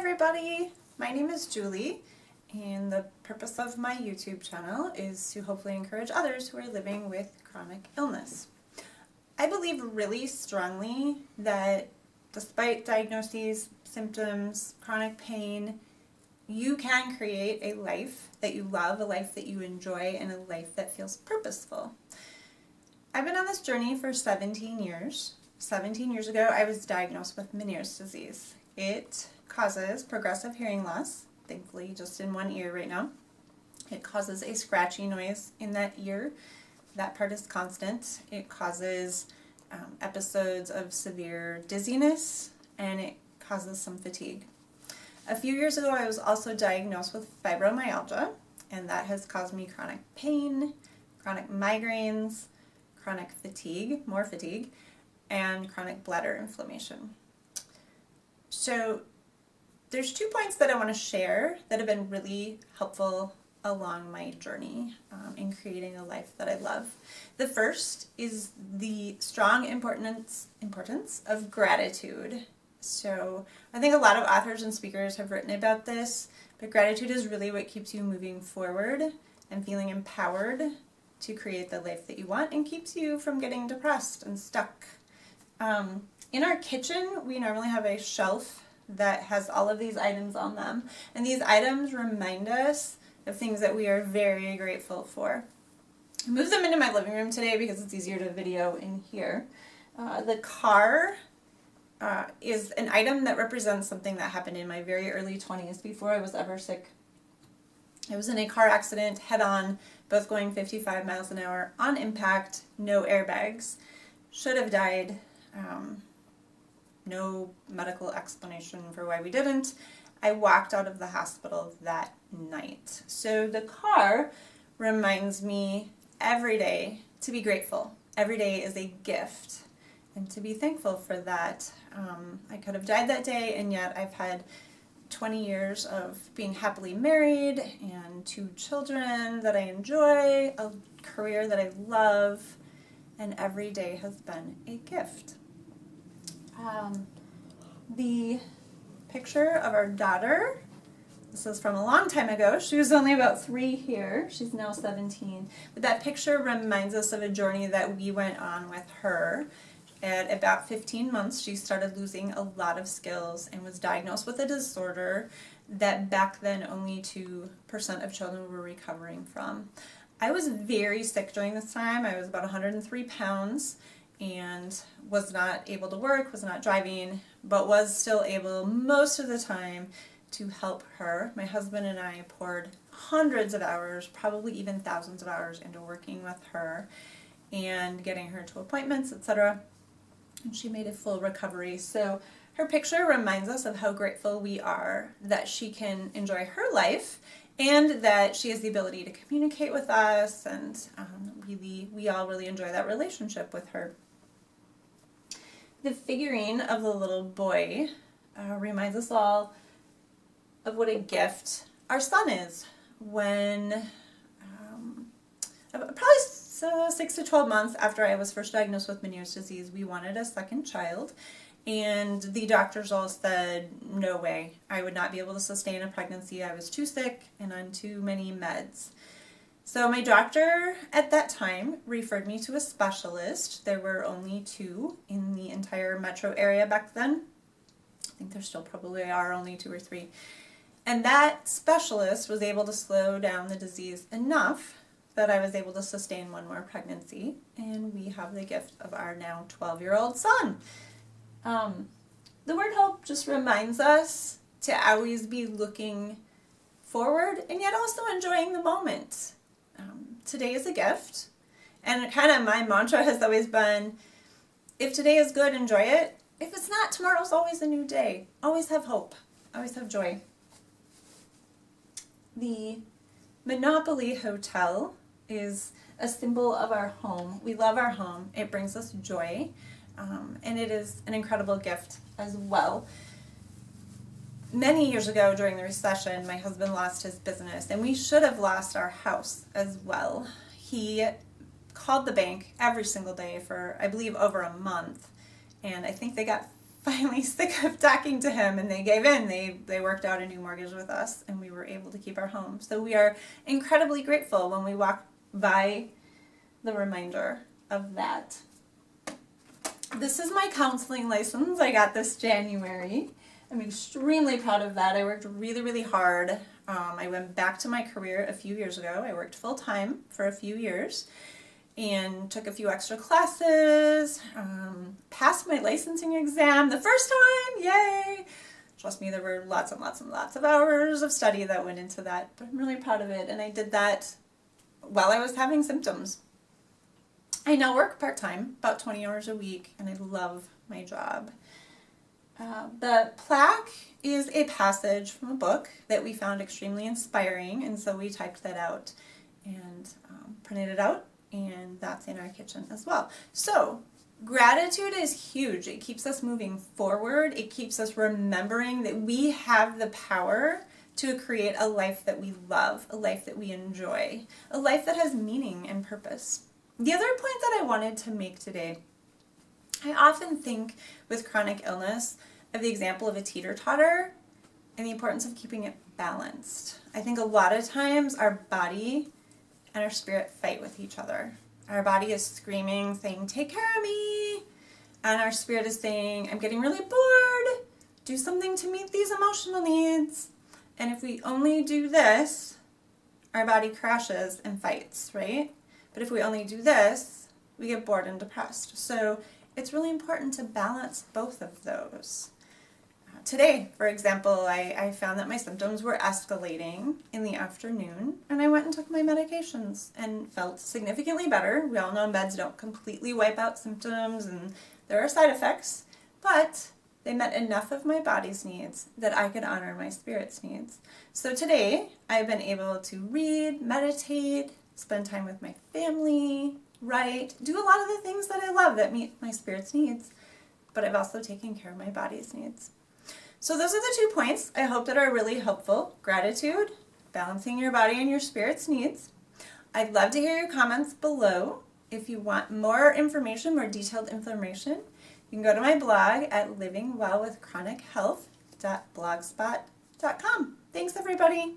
everybody, my name is Julie and the purpose of my YouTube channel is to hopefully encourage others who are living with chronic illness. I believe really strongly that despite diagnoses, symptoms, chronic pain, you can create a life that you love, a life that you enjoy, and a life that feels purposeful. I've been on this journey for 17 years. 17 years ago, I was diagnosed with Meniere's disease. It causes progressive hearing loss, thankfully just in one ear right now. It causes a scratchy noise in that ear. That part is constant. It causes episodes of severe dizziness, and it causes some fatigue. A few years ago, I was also diagnosed with fibromyalgia, and that has caused me chronic pain, chronic migraines, chronic fatigue, more fatigue, and chronic bladder inflammation. So there's 2 points that I want to share that have been really helpful along my journey in creating a life that I love. The first is the strong importance of gratitude. So I think a lot of authors and speakers have written about this, but gratitude is really what keeps you moving forward and feeling empowered to create the life that you want and keeps you from getting depressed and stuck. In our kitchen, we normally have a shelf that has all of these items on them, and these items remind us of things that we are very grateful for. I moved them into my living room today because it's easier to video in here. The car is an item that represents something that happened in my very early 20s before I was ever sick. I was in a car accident head-on, both going 55 miles an hour on impact, no airbags. Should have died. No medical explanation for why we didn't. I walked out of the hospital that night. So the car reminds me every day to be grateful. Every day is a gift, and to be thankful for that. I could have died that day, and yet I've had 20 years of being happily married and 2 children that I enjoy, a career that I love, and every day has been a gift. The picture of our daughter, this is from a long time ago. She was only about 3 here. She's now 17. But that picture reminds us of a journey that we went on with her. At about 15 months, she started losing a lot of skills and was diagnosed with a disorder that back then only 2% of children were recovering from. I was very sick during this time. I was about 103 pounds and was not able to work, was not driving, but was still able most of the time to help her. My husband and I poured hundreds of hours, probably even thousands of hours into working with her and getting her to appointments, etc. And she made a full recovery. So her picture reminds us of how grateful we are that she can enjoy her life and that she has the ability to communicate with us, and we all really enjoy that relationship with her. The figurine of the little boy reminds us all of what a gift our son is. When probably 6 to 12 months after I was first diagnosed with Meniere's disease, we wanted a second child, and the doctors all said, no way, I would not be able to sustain a pregnancy. I was too sick and on too many meds. So my doctor at that time referred me to a specialist. There were only 2 in the entire metro area back then. I think there still probably are only 2 or 3. And that specialist was able to slow down the disease enough that I was able to sustain 1 more pregnancy, and we have the gift of our now 12-year-old son. The word hope just reminds us to always be looking forward and yet also enjoying the moment. Today is a gift, and kind of my mantra has always been, if today is good, enjoy it. If it's not, tomorrow's always a new day. Always have hope. Always have joy. The Monopoly Hotel is a symbol of our home. We love our home. It brings us joy, and it is an incredible gift as well. Many years ago during the recession, my husband lost his business, and we should have lost our house as well. He called the bank every single day for, I believe, over a month, and I think they got finally sick of talking to him, and they gave in. They worked out a new mortgage with us, and we were able to keep our home. So we are incredibly grateful when we walk by the reminder of that. This is my counseling license. I got this January. I'm extremely proud of that. I worked really, really hard. I went back to my career a few years ago. I worked full-time for a few years and took a few extra classes, passed my licensing exam the first time, yay! Trust me, there were lots and lots and lots of hours of study that went into that, but I'm really proud of it, and I did that while I was having symptoms. I now work part-time, about 20 hours a week, and I love my job. The plaque is a passage from a book that we found extremely inspiring, and so we typed that out and printed it out, and that's in our kitchen as well. So gratitude is huge. It keeps us moving forward. It keeps us remembering that we have the power to create a life that we love, a life that we enjoy, a life that has meaning and purpose. The other point that I wanted to make today, I often think with chronic illness of the example of a teeter-totter and the importance of keeping it balanced. I think a lot of times our body and our spirit fight with each other. Our body is screaming, saying, take care of me. And our spirit is saying, I'm getting really bored. Do something to meet these emotional needs. And if we only do this, our body crashes and fights, right? But if we only do this, we get bored and depressed. So it's really important to balance both of those. Today, for example, I found that my symptoms were escalating in the afternoon, and I went and took my medications and felt significantly better. We all know meds don't completely wipe out symptoms, and there are side effects, but they met enough of my body's needs that I could honor my spirit's needs. So today, I've been able to read, meditate, spend time with my family, write, do a lot of the things that I love that meet my spirit's needs, but I've also taken care of my body's needs. So those are the 2 points I hope that are really helpful. Gratitude, balancing your body and your spirit's needs. I'd love to hear your comments below. If you want more information, more detailed information, you can go to my blog at livingwellwithchronichealth.blogspot.com. Thanks, everybody.